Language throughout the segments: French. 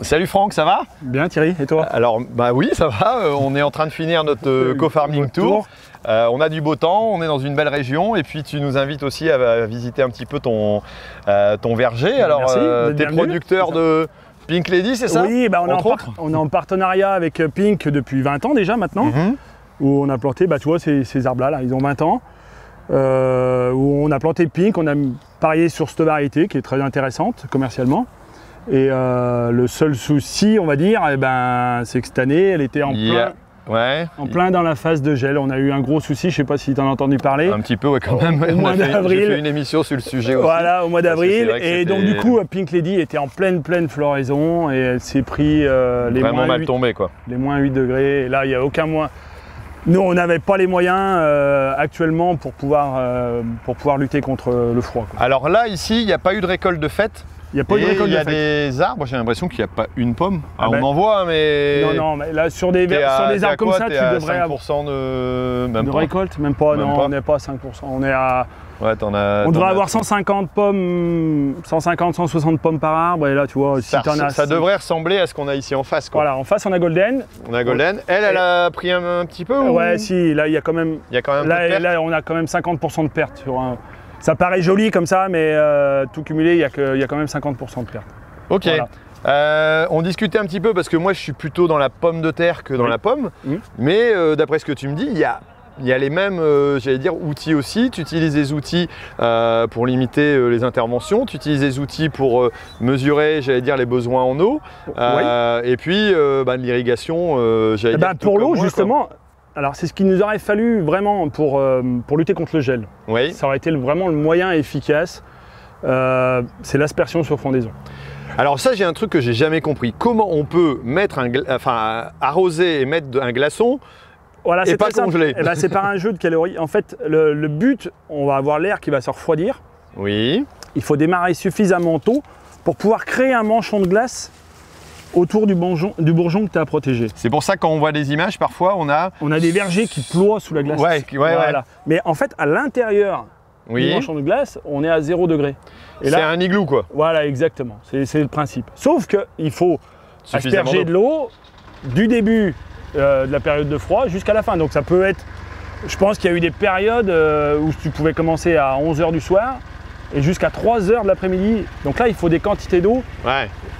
Salut Franck, ça va? Bien Thierry, et toi? Alors bah oui, ça va, on est en train de finir notre co-farming tour. On a du beau temps, on est dans une belle région et puis tu nous invites aussi à visiter un petit peu ton verger. Alors t'es producteur de Pink Lady, c'est ça? Oui, bah on est en partenariat avec Pink depuis 20 ans déjà maintenant, où on a planté, bah, tu vois, ces arbres là, ils ont 20 ans, où on a planté Pink, on a parié sur cette variété qui est très intéressante commercialement. Et le seul souci, on va dire, eh ben, c'est que cette année, elle était en plein dans la phase de gel. On a eu un gros souci, je ne sais pas si tu en as entendu parler. Un petit peu, ouais, quand même. Au mois d'avril. J'ai fait une émission sur le sujet aussi. Voilà, au mois d'avril. Et donc, du coup, Pink Lady était en pleine floraison et elle s'est pris les vraiment mal tombé, quoi. Les moins 8 degrés. Et là, il n'y a aucun moins. Nous, on n'avait pas les moyens actuellement pour pouvoir lutter contre le froid, quoi. Alors là, ici, il n'y a pas eu de récolte de fête. Il y a pas eu de récolte de fête. Il y a des arbres, j'ai l'impression qu'il n'y a pas une pomme. On en voit, mais... Non, mais là, sur des arbres comme ça, tu devrais avoir 5% de récolte, même pas, on n'est pas à 5%. On est à... Ouais, on devrait avoir 150 pommes, 150-160 pommes par arbre, et là, tu vois, si t'en as... Ça devrait ressembler à ce qu'on a ici en face, quoi. Voilà, en face, on a Golden. On a Golden. Elle a pris un petit peu, ou... Ouais, si, là, il y a quand même... Là, on a quand même 50% de perte sur un... Ça paraît joli comme ça, mais tout cumulé, il y a quand même 50% de perte. Ok. Voilà. On discutait un petit peu, parce que moi, je suis plutôt dans la pomme de terre que dans la pomme. Mais d'après ce que tu me dis, il y a les mêmes, j'allais dire, outils aussi. Tu utilises des outils pour limiter les interventions. Tu utilises des outils pour mesurer, j'allais dire, les besoins en eau. Et puis, de l'irrigation, j'allais dire. Pour l'eau, justement... Alors c'est ce qu'il nous aurait fallu vraiment pour lutter contre le gel. Oui. Ça aurait été vraiment le moyen efficace, c'est l'aspersion sur frondaison. Alors ça, j'ai un truc que j'ai jamais compris. Comment on peut mettre arroser et mettre un glaçon et pas congeler? C'est par un jeu de calories. En fait, le but, on va avoir l'air qui va se refroidir. Oui. Il faut démarrer suffisamment tôt pour pouvoir créer un manchon de glace autour du bourgeon que tu as protégé. C'est pour ça, quand on voit des images, parfois on a des vergers qui ploient sous la glace. Voilà. Mais en fait, à l'intérieur du manchon de glace, on est à 0 degré. C'est un igloo, quoi. Voilà, exactement. C'est le principe. Sauf qu'il faut asperger de l'eau du début de la période de froid jusqu'à la fin. Donc ça peut être... Je pense qu'il y a eu des périodes où tu pouvais commencer à 11 h du soir et jusqu'à 3 h de l'après-midi. Donc là, il faut des quantités d'eau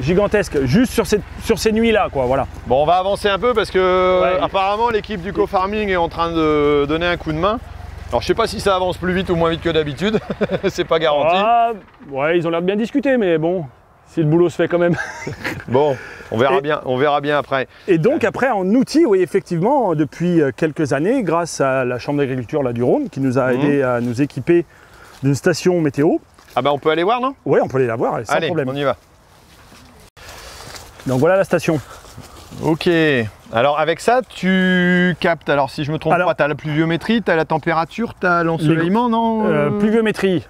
gigantesques, juste sur ces nuits-là, quoi, voilà. Bon, on va avancer un peu parce que apparemment l'équipe du co-farming est en train de donner un coup de main. Alors je sais pas si ça avance plus vite ou moins vite que d'habitude, c'est pas garanti. Ouais, ils ont l'air de bien discuter, mais bon, si le boulot se fait quand même. Bon, on verra bien après. Et donc après, en outils, oui, effectivement, depuis quelques années, grâce à la Chambre d'agriculture du Rhône, qui nous a aidé à nous équiper d'une station météo. Ah bah on peut aller voir, non? Oui, on peut aller la voir, sans problème. On y va. Donc voilà la station. Ok, alors avec ça tu captes, alors si je me trompe pas, tu as la pluviométrie, tu as la température, tu as l'ensoleillement, non? Pluviométrie,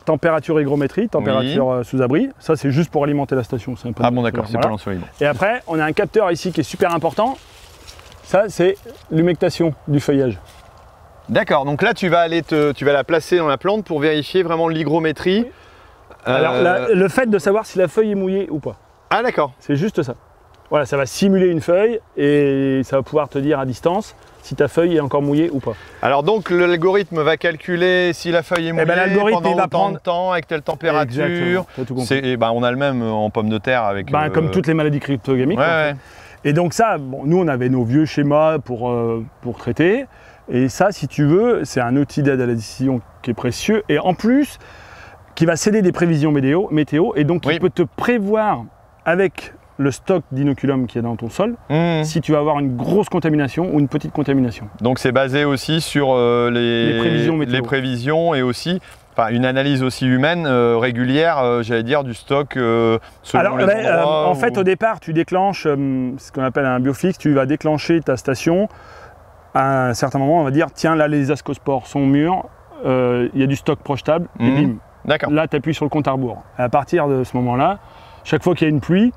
température hygrométrie, température sous abri, ça c'est juste pour alimenter la station. Ah bon d'accord, c'est pas l'ensoleillement. Et après on a un capteur ici qui est super important, ça c'est l'humectation du feuillage. D'accord, donc là tu vas la placer dans la plante pour vérifier vraiment l'hygrométrie. Alors le fait de savoir si la feuille est mouillée ou pas. Ah d'accord. C'est juste ça. Voilà, ça va simuler une feuille et ça va pouvoir te dire à distance si ta feuille est encore mouillée ou pas. Alors donc l'algorithme va calculer si la feuille est mouillée pendant autant de temps, avec telle température. On a le même en pommes de terre avec... Comme toutes les maladies cryptogamiques. Et donc ça, nous on avait nos vieux schémas pour traiter. Et ça, si tu veux, c'est un outil d'aide à la décision qui est précieux. Et en plus, qui va céder des prévisions météo et donc qui peut te prévoir avec le stock d'inoculum qui est dans ton sol, si tu vas avoir une grosse contamination ou une petite contamination. Donc c'est basé aussi sur les prévisions et aussi une analyse aussi humaine régulière, j'allais dire, du stock selon les endroits en fait, au départ, tu déclenches ce qu'on appelle un biofix, tu vas déclencher ta station. À un certain moment, on va dire, tiens, là, les ascospores sont mûrs, il y a du stock projetable, et bim. Là, tu appuies sur le compte à rebours. À partir de ce moment-là, chaque fois qu'il y a une pluie,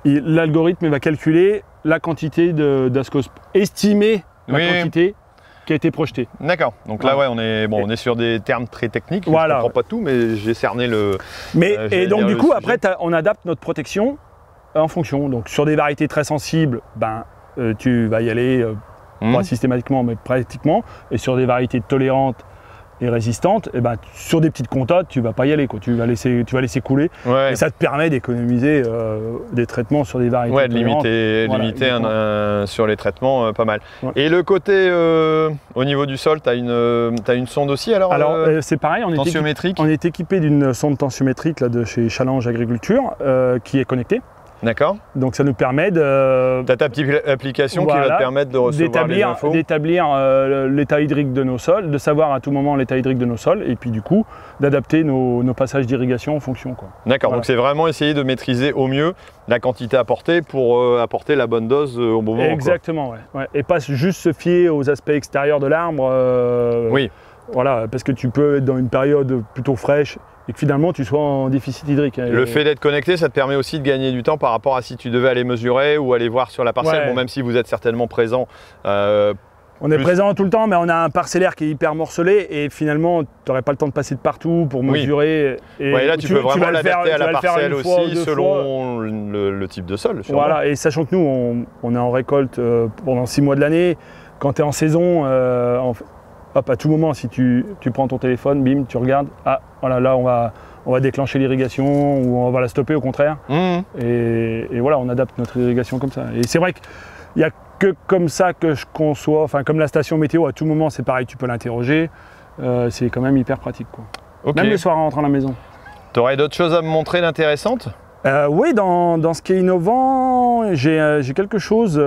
l'algorithme va calculer la quantité d'ascospores, estimer la quantité qui a été projetée. D'accord. Donc là, on est sur des termes très techniques. Je ne comprends pas tout, mais j'ai cerné le... Et donc, du coup, après, on adapte notre protection En fonction. Donc sur des variétés très sensibles, ben, tu vas y aller pas systématiquement, mais pratiquement. Et sur des variétés tolérantes et résistantes, et ben, sur des petites comptotes, tu vas pas y aller, quoi. Tu vas laisser couler. Ouais. Et ça te permet d'économiser des traitements sur des variétés. Ouais, de limiter, sur les traitements, pas mal. Ouais. Et le côté au niveau du sol, tu as une sonde aussi alors c'est pareil, on est équipé d'une sonde tensiométrique là, de chez Challenge Agriculture qui est connectée. D'accord. Donc ça nous permet de... Tu as ta petite application qui va te permettre de recevoir les infos. D'établir l'état hydrique de nos sols, de savoir à tout moment l'état hydrique de nos sols et puis du coup d'adapter nos passages d'irrigation en fonction. D'accord, donc c'est vraiment essayer de maîtriser au mieux la quantité apportée pour apporter la bonne dose au bon moment. Exactement, ouais. Et pas juste se fier aux aspects extérieurs de l'arbre. Oui. Voilà, parce que tu peux être dans une période plutôt fraîche et que finalement tu sois en déficit hydrique. Le fait d'être connecté, ça te permet aussi de gagner du temps par rapport à si tu devais aller mesurer ou aller voir sur la parcelle. Ouais. Bon, même si vous êtes certainement présent. On est présent tout le temps, mais on a un parcellaire qui est hyper morcelé et finalement tu n'aurais pas le temps de passer de partout pour mesurer. Et là tu peux vraiment l'adapter à la parcelle aussi selon le type de sol. Sûrement. Voilà, et sachant que nous on est en récolte pendant 6 mois de l'année, quand tu es en saison, hop, à tout moment, si tu prends ton téléphone, bim, tu regardes, ah voilà, là on va déclencher l'irrigation ou on va la stopper au contraire. Et voilà, on adapte notre irrigation comme ça. Et c'est vrai qu'il n'y a que comme ça que je conçois, enfin comme la station météo, à tout moment c'est pareil, tu peux l'interroger, c'est quand même hyper pratique, quoi. Okay. Même le soir en rentrant à la maison. Tu aurais d'autres choses à me montrer d'intéressantes? Oui, dans ce qui est innovant, j'ai quelque chose.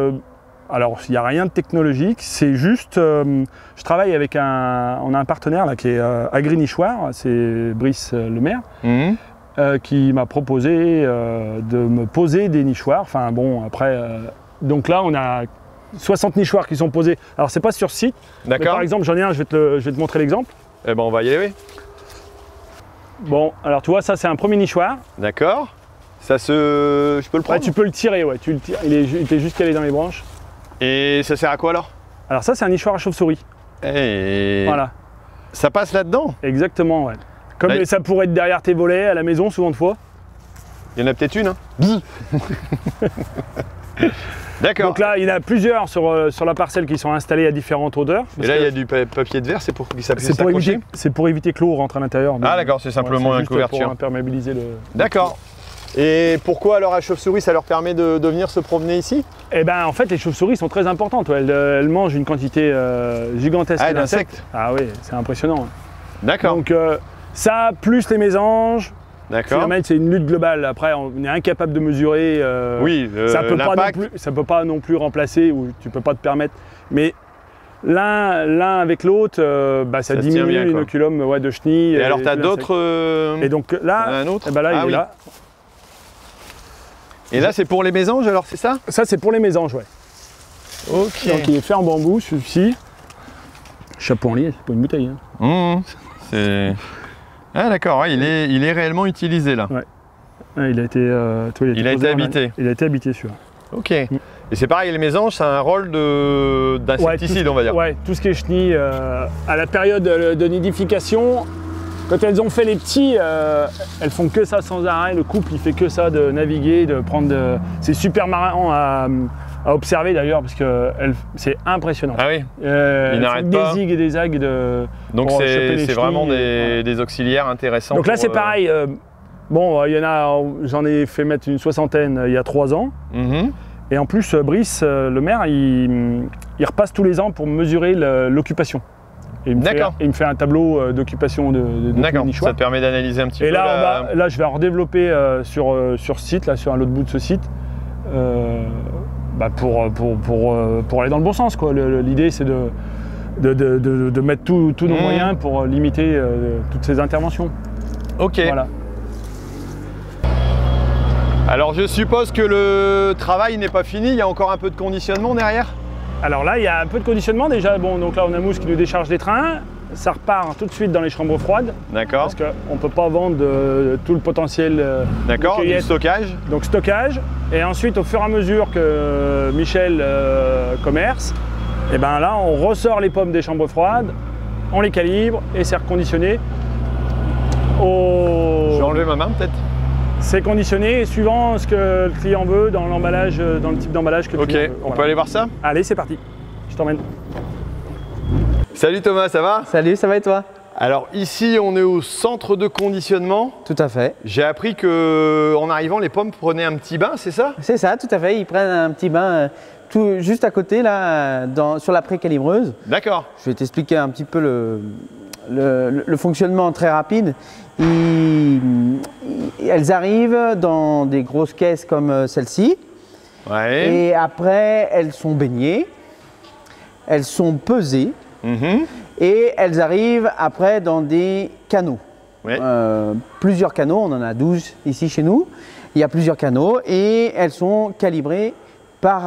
Alors, il n'y a rien de technologique, c'est juste, je travaille avec on a un partenaire là, qui est Agri-Nichoir, c'est Brice Lemaire, qui m'a proposé de me poser des nichoirs. Enfin bon, après, donc là, on a 60 nichoirs qui sont posés. Alors, c'est pas sur site. D'accord. Par exemple, j'en ai un, je vais te montrer l'exemple. Eh ben, on va y aller, oui. Bon, alors tu vois, ça, c'est un premier nichoir. D'accord. Je peux le prendre? Tu peux le tirer, ouais. Tu le tires. Il était juste calé dans les branches. Et ça sert à quoi alors? Alors ça c'est un nichoir à chauve-souris. Et voilà. Ça passe là-dedans? Exactement, ouais. Comme ça pourrait être derrière tes volets à la maison souvent de fois. Il y en a peut-être une, hein. D'accord. Donc là il y en a plusieurs sur la parcelle qui sont installées à différentes hauteurs. Et là il y a du papier de verre, c'est pour qu'ils s'appuient. C'est pour éviter que l'eau rentre à l'intérieur. Ah d'accord, c'est simplement une couverture. Pour imperméabiliser le... D'accord. Et pourquoi alors à chauve-souris ça leur permet de venir se promener ici? Eh ben en fait les chauves-souris sont très importantes, elles mangent une quantité gigantesque d'insectes. Ah oui, c'est impressionnant. D'accord. Donc ça plus les mésanges. D'accord. C'est une lutte globale. Après on est incapable de mesurer. Oui, ça peut pas non plus remplacer ou tu peux pas te permettre. Mais l'un avec l'autre, ça diminue l'inoculum de chenilles. Et alors tu as d'autres. Et donc là, un autre. Là il est là. Et là, c'est pour les mésanges, alors c'est ça? Ça, c'est pour les mésanges, ouais. Ok. Donc, il est fait en bambou, celui-ci. Chapeau en ligne, c'est pas une bouteille. Hein. Ah, d'accord, ouais, il est réellement utilisé, là. Ouais. Il a été, il a été habité. Il a été habité, celui-là. Ok. Et c'est pareil, les mésanges, ça a un rôle d'insecticide, on va dire. Ouais, tout ce qui est chenille. À la période de nidification, quand elles ont fait les petits, elles font que ça sans arrêt. Le couple, il fait que ça, de naviguer, de prendre. C'est super marrant à observer d'ailleurs, parce que c'est impressionnant. Ah oui. Ils n'arrêtent pas. Des zigues et des algues de. Donc c'est vraiment des auxiliaires intéressants. Donc là, c'est pareil. Bon, il y en a. J'en ai fait mettre une 60aine il y a 3 ans. Et en plus, Brice, le maire, il repasse tous les ans pour mesurer l'occupation. Et il me fait un tableau d'occupation de nichoirs. Ça te permet d'analyser un petit peu. Et là, là, je vais en redévelopper sur ce site, là, sur un autre bout de ce site, pour aller dans le bon sens, quoi. L'idée, c'est de mettre tous nos moyens pour limiter toutes ces interventions. Ok. Voilà. Alors, je suppose que le travail n'est pas fini. Il y a encore un peu de conditionnement derrière? Alors là, il y a un peu de conditionnement déjà. Bon, donc là, on a Mousse qui nous décharge les trains. Ça repart tout de suite dans les chambres froides. D'accord. Parce qu'on ne peut pas vendre tout le potentiel. D'accord, du stockage. Donc stockage. Et ensuite, au fur et à mesure que Michel commerce, et ben là, on ressort les pommes des chambres froides, on les calibre et c'est reconditionné. Je vais enlever ma main peut-être. C'est conditionné suivant ce que le client veut dans l'emballage, dans le type d'emballage que le client veut. On peut aller voir ça? Allez, c'est parti. Je t'emmène. Salut Thomas, ça va? Salut, ça va et toi? Alors ici, on est au centre de conditionnement. Tout à fait. J'ai appris qu'en arrivant, les pommes prenaient un petit bain, c'est ça? C'est ça, tout à fait. Ils prennent un petit bain juste à côté, là, sur la précalibreuse. D'accord. Je vais t'expliquer un petit peu le fonctionnement très rapide. Elles arrivent dans des grosses caisses comme celle-ci. Ouais. Et après, elles sont baignées. Elles sont pesées. Et elles arrivent après dans des canaux. Ouais. Plusieurs canaux, on en a 12 ici chez nous. Il y a plusieurs canaux et elles sont calibrées par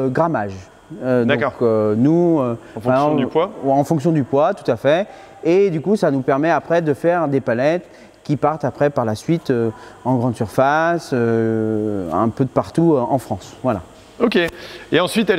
grammage. D'accord. Nous, en fonction du poids? En fonction du poids, tout à fait. Et du coup, ça nous permet après de faire des palettes qui partent après par la suite en grande surface, un peu de partout en France. Voilà. Ok. Et ensuite,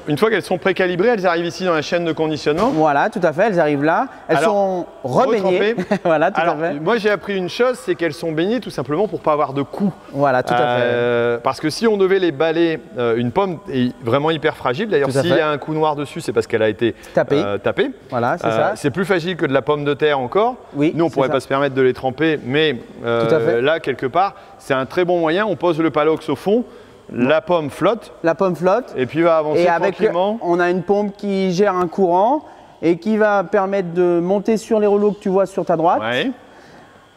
une fois qu'elles sont précalibrées, elles arrivent ici dans la chaîne de conditionnement. Voilà, tout à fait. Elles arrivent là. Elles sont rebaignées. Voilà, tout à fait. Moi, j'ai appris une chose, c'est qu'elles sont baignées tout simplement pour pas avoir de coups. Voilà, tout à fait. Parce que si on devait les balayer, une pomme est vraiment hyper fragile. D'ailleurs, s'il y a un coup noir dessus, c'est parce qu'elle a été tapée. Voilà, c'est ça. C'est plus fragile que de la pomme de terre encore. Oui, nous, on pourrait pas se permettre de les tremper, mais là, quelque part, c'est un très bon moyen. On pose le palox au fond. La pomme flotte. La pomme flotte. Et puis va avancer tranquillement. On a une pompe qui gère un courant et qui va permettre de monter sur les rouleaux que tu vois sur ta droite. Ouais.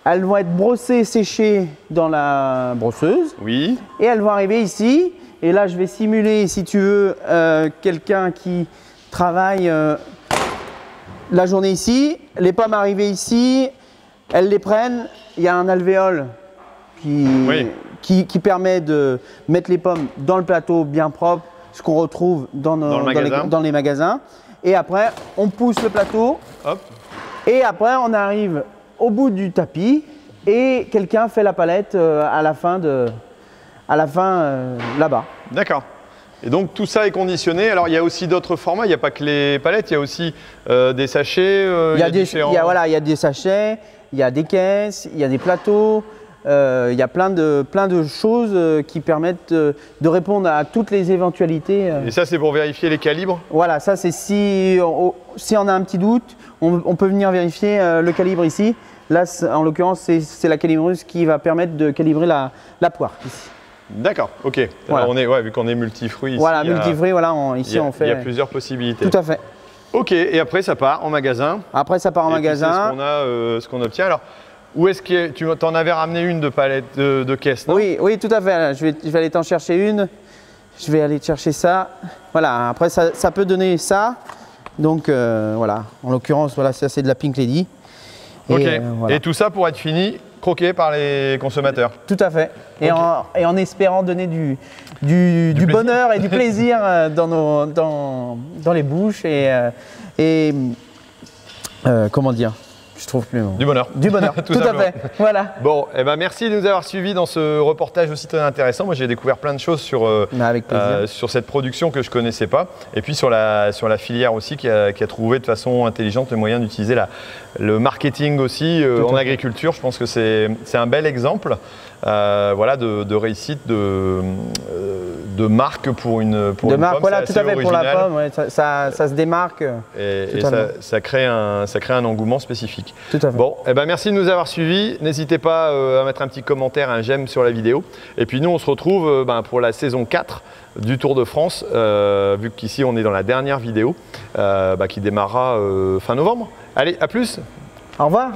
Elles vont être brossées, séchées dans la brosseuse. Oui. Et elles vont arriver ici. Et là, je vais simuler, si tu veux, quelqu'un qui travaille la journée ici. Les pommes arrivées ici, elles les prennent. Il y a un alvéole qui permet de mettre les pommes dans le plateau bien propre, ce qu'on retrouve dans les magasins. Et après, on pousse le plateau. Hop. Et après, on arrive au bout du tapis et quelqu'un fait la palette à la fin là-bas. D'accord. Et donc tout ça est conditionné. Alors il y a aussi d'autres formats, il n'y a pas que les palettes, il y a aussi des sachets. Il y a des sachets, il y a des caisses, il y a des plateaux. Il y a plein de choses qui permettent de répondre à toutes les éventualités. Et ça, c'est pour vérifier les calibres? Voilà, ça c'est si on a un petit doute, on peut venir vérifier le calibre ici. Là, en l'occurrence, c'est la calibreuse qui va permettre de calibrer la poire ici. D'accord, ok. Voilà. Alors vu qu'on est multifruits ici. Voilà, multifruits, voilà, ici on fait… Il y a plusieurs possibilités. Tout à fait. Ok, et après ça part en magasin. Après ça part en magasin. C'est ce qu'on obtient. Alors, où est-ce que tu en avais ramené une de palette de caisse, non? Oui, tout à fait. Je vais aller t'en chercher une. Je vais aller te chercher ça. Voilà, après ça peut donner ça. Donc voilà, en l'occurrence, voilà, ça c'est de la Pink Lady. Ok, voilà. Et tout ça pour être fini, croqué par les consommateurs. Tout à fait. Et en espérant donner du bonheur et du plaisir dans les bouches et comment dire? Je trouve plus. Du bonheur. Du bonheur, tout à fait. Voilà. Bon, merci de nous avoir suivis dans ce reportage aussi très intéressant. Moi, j'ai découvert plein de choses sur cette production que je ne connaissais pas. Et puis sur la filière aussi qui a trouvé de façon intelligente le moyen d'utiliser le marketing aussi en agriculture. Je pense que c'est un bel exemple de réussite de marque pour une pomme. Voilà, tout à fait, pour la pomme. Ouais, ça se démarque. Et ça crée un engouement spécifique. Tout à fait. Bon, merci de nous avoir suivis. N'hésitez pas à mettre un petit commentaire, un j'aime sur la vidéo. Et puis nous, on se retrouve pour la saison 4 du Tour de France, vu qu'ici, on est dans la dernière vidéo qui démarrera fin novembre. Allez, à plus. Au revoir.